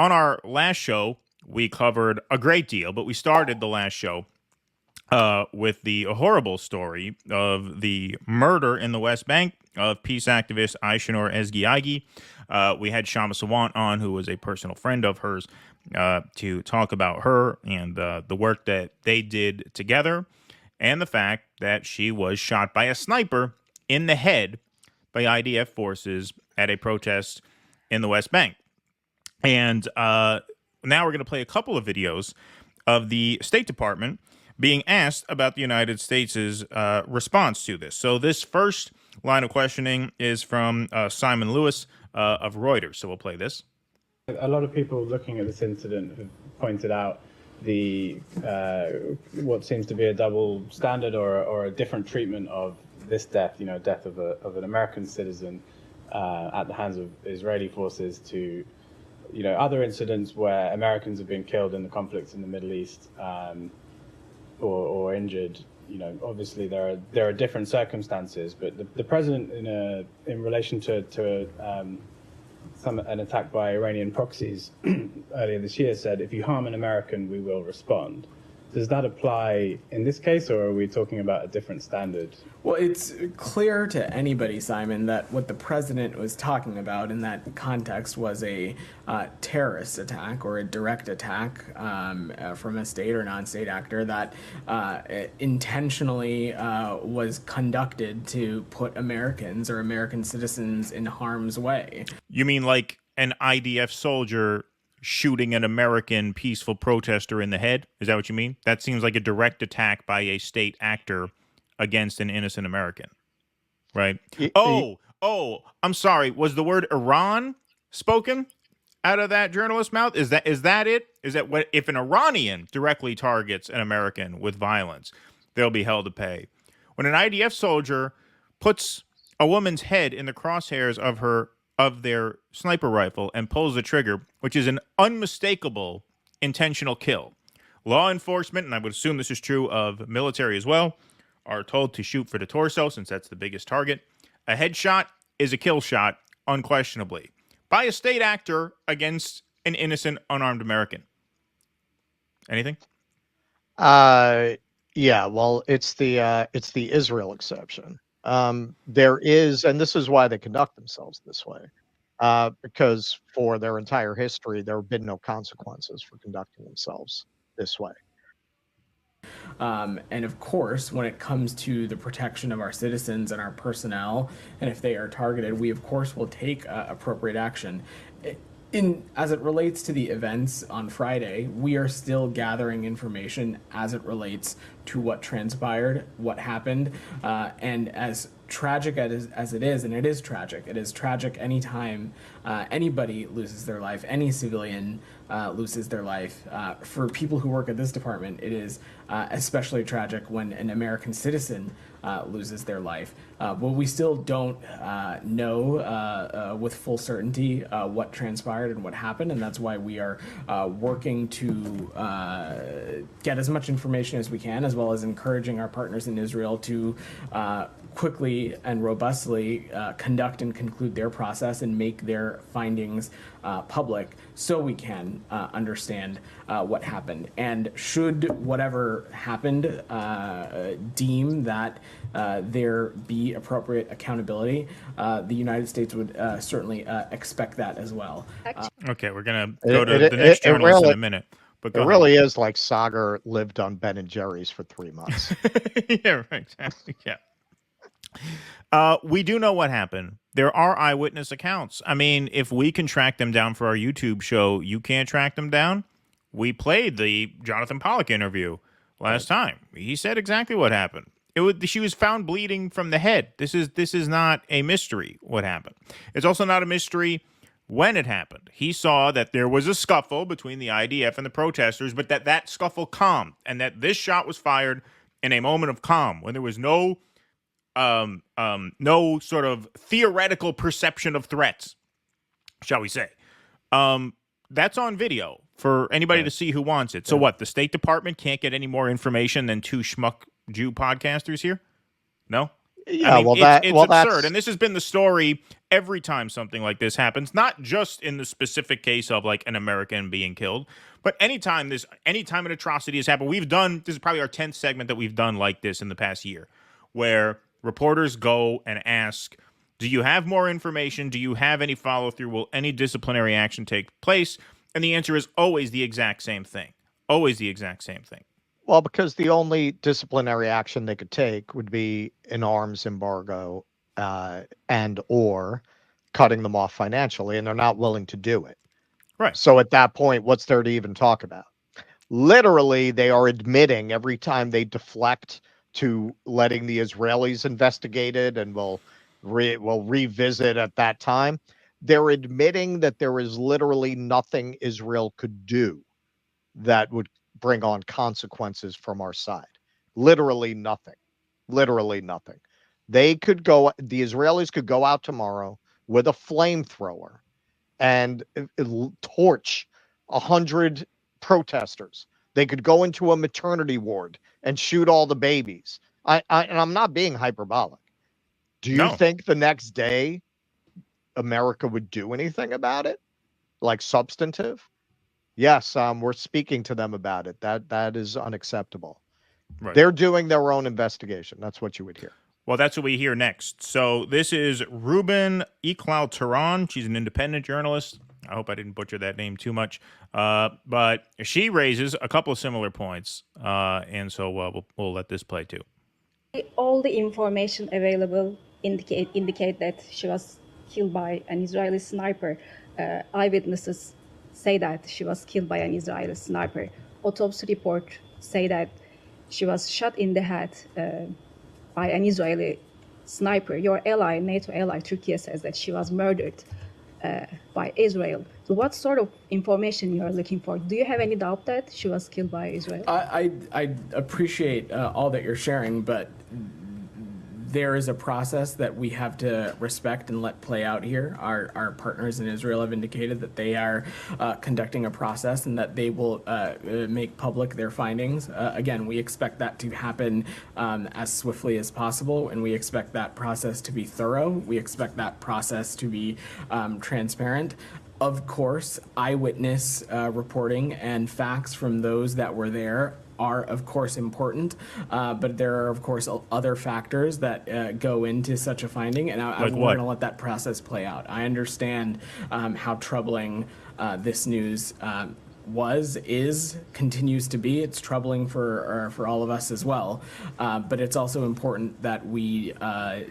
On our last show, we covered a great deal, but we started the last show with the horrible story of the murder in the West Bank of peace activist Aishanur Ezgi. We had Shama Sawant on, who was a personal friend of hers, to talk about her and the work that they did together, and the fact that she was shot by a sniper in the head by IDF forces at a protest in the West Bank. And now we're going to play a couple of videos of the State Department being asked about the United States' response to this. So this first line of questioning is from Simon Lewis of Reuters. So we'll play this. A lot of people looking at this incident have pointed out the what seems to be a double standard or a different treatment of this death, death of an American citizen at the hands of Israeli forces to, other incidents where Americans have been killed in the conflicts in the Middle East or injured. Obviously there are different circumstances, but the president in relation to an attack by Iranian proxies earlier this year said, if you harm an American, we will respond. Does that apply in this case, or are we talking about a different standard? Well, it's clear to anybody, Simon, that what the president was talking about in that context was a terrorist attack or a direct attack from a state or non-state actor that intentionally was conducted to put Americans or American citizens in harm's way. You mean like an IDF soldier shooting an American peaceful protester in the head? Is that what you mean? That seems like a direct attack by a state actor against an innocent American, right? I'm sorry. Was the word Iran spoken out of that journalist's mouth? Is that it? Is that what, if an Iranian directly targets an American with violence, they'll be held to pay? When an IDF soldier puts a woman's head in the crosshairs of their sniper rifle and pulls the trigger, which is an unmistakable intentional kill, law enforcement, and I would assume this is true of military as well, are told to shoot for the torso since that's the biggest target. A headshot is a kill shot, unquestionably, by a state actor against an innocent, unarmed American. Anything? Yeah, well, it's the Israel exception. There is, and this is why they conduct themselves this way, because for their entire history, there have been no consequences for conducting themselves this way. And of course, when it comes to the protection of our citizens and our personnel, and if they are targeted, we of course will take appropriate action. As it relates to the events on Friday, we are still gathering information as it relates to what transpired, what happened, and as tragic as it is, and it is tragic anytime anybody loses their life, any civilian loses their life. For people who work at this department, it is especially tragic when an American citizen loses their life. But we still don't know with full certainty what transpired and what happened, and that's why we are working to get as much information as we can, as well as encouraging our partners in Israel to quickly and robustly conduct and conclude their process and make their findings public so we can understand what happened. And should whatever happened deem that there be appropriate accountability, the United States would certainly expect that as well. Okay, we're going to go to the next journalist in a minute. But it really is like Sagar lived on Ben and Jerry's for 3 months. Yeah, right. Exactly. Yeah. We do know what happened. There are eyewitness accounts. I mean, if we can track them down for our YouTube show, you can't track them down. We played the Jonathan Pollock interview last time. He said exactly what happened. She was found bleeding from the head. This is not a mystery what happened. It's also not a mystery when it happened. He saw that there was a scuffle between the IDF and the protesters, but that scuffle calmed, and that this shot was fired in a moment of calm when there was no sort of theoretical perception of threats, shall we say. That's on video for anybody to see who wants it. So what, the State Department can't get any more information than two schmuck Jew podcasters here? No? Yeah, I mean, well, it's absurd. that's And this has been the story every time something like this happens, not just in the specific case of like an American being killed, but anytime an atrocity has happened. This is probably our 10th segment that we've done like this in the past year, where reporters go and ask, do you have more information? Do you have any follow through? Will any disciplinary action take place? And the answer is always the exact same thing. Always the exact same thing. well, because the only disciplinary action they could take would be an arms embargo, and or cutting them off financially, and they're not willing to do it. Right. So at that point, what's there to even talk about? Literally, they are admitting every time they deflect to letting the Israelis investigate it, and will revisit at that time. They're admitting that there is literally nothing Israel could do that would bring on consequences from our side. Literally nothing. Literally nothing. The Israelis could go out tomorrow with a flamethrower and torch 100 protesters. They could go into a maternity ward and shoot all the babies. And I'm not being hyperbolic. Do you think the next day America would do anything about it? Like substantive? Yes, we're speaking to them about it. That is unacceptable. Right. They're doing their own investigation. That's what you would hear. Well, that's what we hear next. So this is Ruben Iqbal Tehran. She's an independent journalist. I hope I didn't butcher that name too much. But she raises a couple of similar points. And so we'll let this play too. All the information available indicate that she was killed by an Israeli sniper. Eyewitnesses say that she was killed by an Israeli sniper. Autopsy report say that she was shot in the head by an Israeli sniper. Your ally, NATO ally, Turkey, says that she was murdered by Israel. So what sort of information you are looking for? Do you have any doubt that she was killed by Israel? I appreciate all that you're sharing, but there is a process that we have to respect and let play out here. Our partners in Israel have indicated that they are conducting a process and that they will make public their findings. Again, we expect that to happen as swiftly as possible, and we expect that process to be thorough. We expect that process to be transparent. Of course, eyewitness reporting and facts from those that were there are, of course, important, but there are, of course, other factors that go into such a finding, and we're going to let that process play out. I understand how troubling this news continues to be. It's troubling for all of us as well, but it's also important that we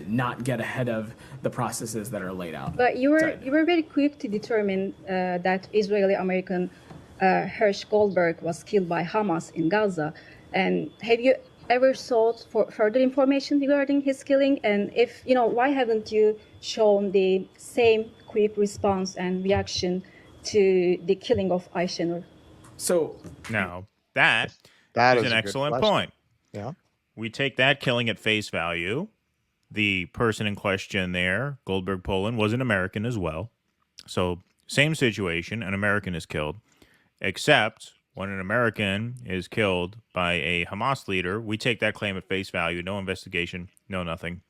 not get ahead of the processes that are laid out. But you were very quick to determine that Israeli-American Hersh Goldberg was killed by Hamas in Gaza. And have you ever sought for further information regarding his killing? And if, why haven't you shown the same quick response and reaction to the killing of Ayşenur? So now that is an excellent point. Yeah. We take that killing at face value. The person in question there, Goldberg Poland, was an American as well. So same situation, an American is killed. Except when an American is killed by a Hamas leader, we take that claim at face value, no investigation, no nothing.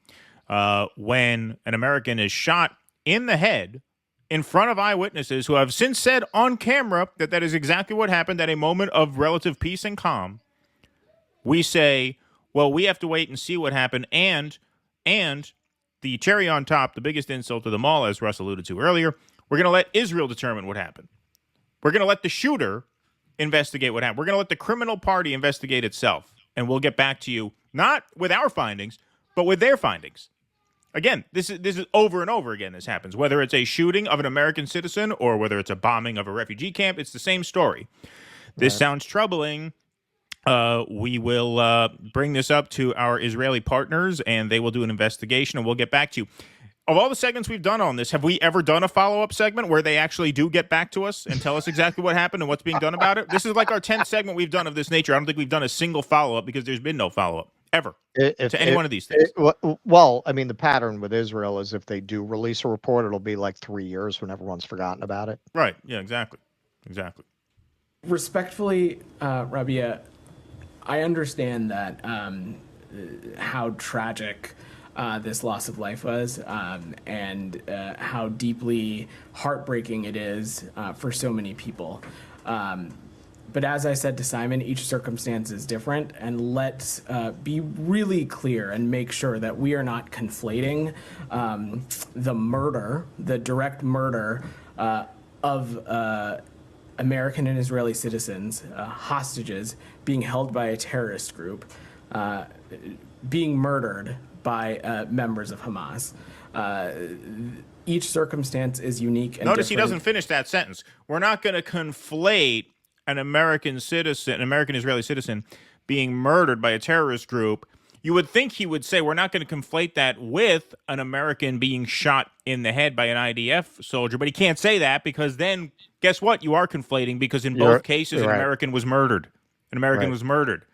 When an American is shot in the head in front of eyewitnesses who have since said on camera that that is exactly what happened at a moment of relative peace and calm, we say, well, we have to wait and see what happened. And the cherry on top, the biggest insult to them all, as Russ alluded to earlier, we're going to let Israel determine what happened. We're going to let the shooter investigate what happened. We're going to let the criminal party investigate itself. And we'll get back to you, not with our findings, but with their findings. Again, this is over and over again this happens. Whether it's a shooting of an American citizen or whether it's a bombing of a refugee camp, it's the same story. This sounds troubling. We will bring this up to our Israeli partners, and they will do an investigation, and we'll get back to you. Of all the segments we've done on this, have we ever done a follow-up segment where they actually do get back to us and tell us exactly what happened and what's being done about it? This is like our 10th segment we've done of this nature. I don't think we've done a single follow-up because there's been no follow-up ever to any one of these things. Well, I mean, the pattern with Israel is if they do release a report, it'll be like 3 years when everyone's forgotten about it. Right. Yeah, exactly. Respectfully, Rabia, I understand that how tragic this loss of life was, and how deeply heartbreaking it is for so many people. But as I said to Simon, each circumstance is different, and let's be really clear and make sure that we are not conflating the murder, the direct murder of American and Israeli citizens, hostages, being held by a terrorist group, being murdered by members of Hamas. Each circumstance is unique and Notice he different. doesn't finish that sentence. We're not going to conflate an American citizen, an American Israeli citizen, being murdered by a terrorist group. You would think he would say we're not going to conflate that with an American being shot in the head by an IDF soldier, but he can't say that because then guess what? You are conflating because in both cases an right. American was murdered. An American Right. was murdered.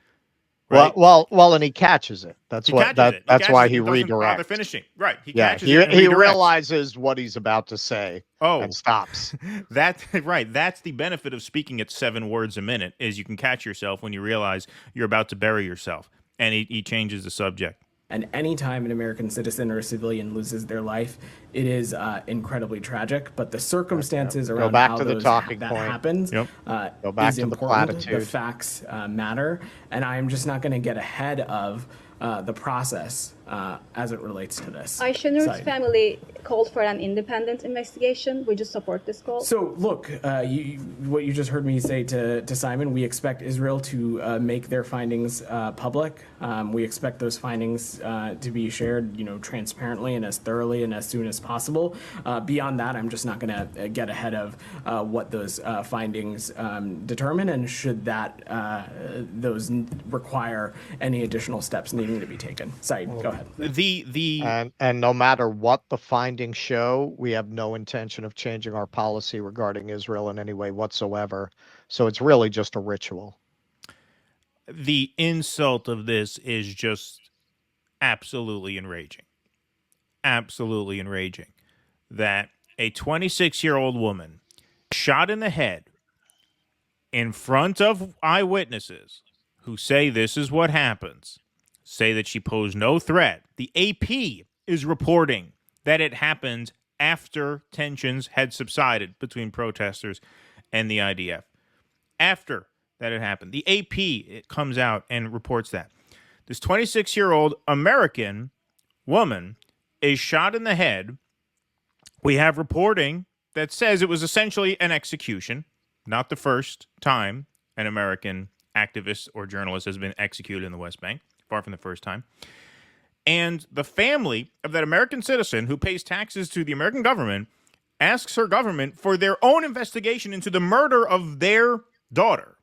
Right? Well, and he catches it. That's He what catches it. that's why he doesn't bother redirects. finishing. Right. He Yeah, catches it and he redirects. realizes what he's about to say and stops. That's right. That's the benefit of speaking at 7 words a minute is you can catch yourself when you realize you're about to bury yourself. And he changes the subject. And anytime an American citizen or a civilian loses their life, it is incredibly tragic. But the circumstances Go around back how to the that talking point. happens Yep. Go back is to the important. platitude. The facts matter, and I am just not going to get ahead of the process as it relates to this. Ayşenur's side. family called for an independent investigation. Would you support this call? So, look, what you just heard me say to Simon, we expect Israel to make their findings public. We expect those findings to be shared, transparently and as thoroughly and as soon as possible. Beyond that, I'm just not going to get ahead of what those findings determine, and should that those require any additional steps needing to be taken. Said, go ahead. And no matter what the findings show, we have no intention of changing our policy regarding Israel in any way whatsoever. So it's really just a ritual. The insult of this is just absolutely enraging. Absolutely enraging. That a 26-year-old woman shot in the head in front of eyewitnesses who say this is what happens, say that she posed no threat. The AP is reporting that it happened after tensions had subsided between protesters and the IDF. After that had happened, the AP it comes out and reports that this 26-year-old American woman is shot in the head. We have reporting that says it was essentially an execution, not the first time an American activist or journalist has been executed in the West Bank, far from the first time. And the family of that American citizen who pays taxes to the American government asks her government for their own investigation into the murder of their daughter.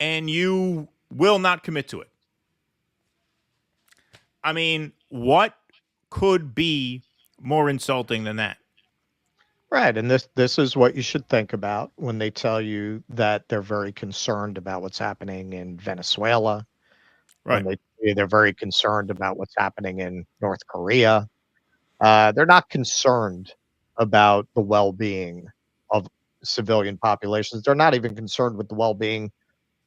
And you will not commit to it. I mean, what could be more insulting than that? Right, and this is what you should think about when they tell you that they're very concerned about what's happening in Venezuela. Right. When they're very concerned about what's happening in North Korea. They're not concerned about the well-being of civilian populations. They're not even concerned with the well-being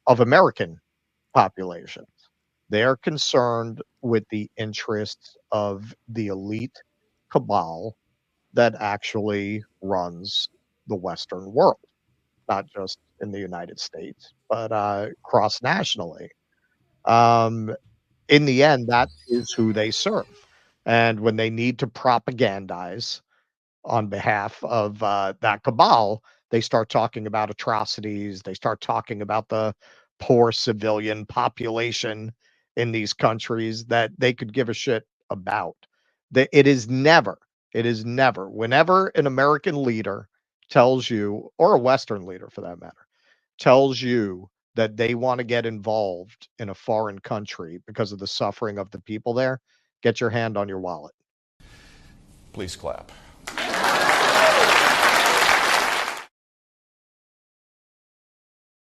of American populations. They're concerned with the interests of the elite cabal that actually runs the Western world, not just in the United States, but cross-nationally. In the end, that is who they serve. And when they need to propagandize on behalf of that cabal, they start talking about atrocities. They start talking about the poor civilian population in these countries that they could give a shit about. It is never, whenever an American leader tells you, or a Western leader for that matter, tells you that they want to get involved in a foreign country because of the suffering of the people there, get your hand on your wallet. Please clap.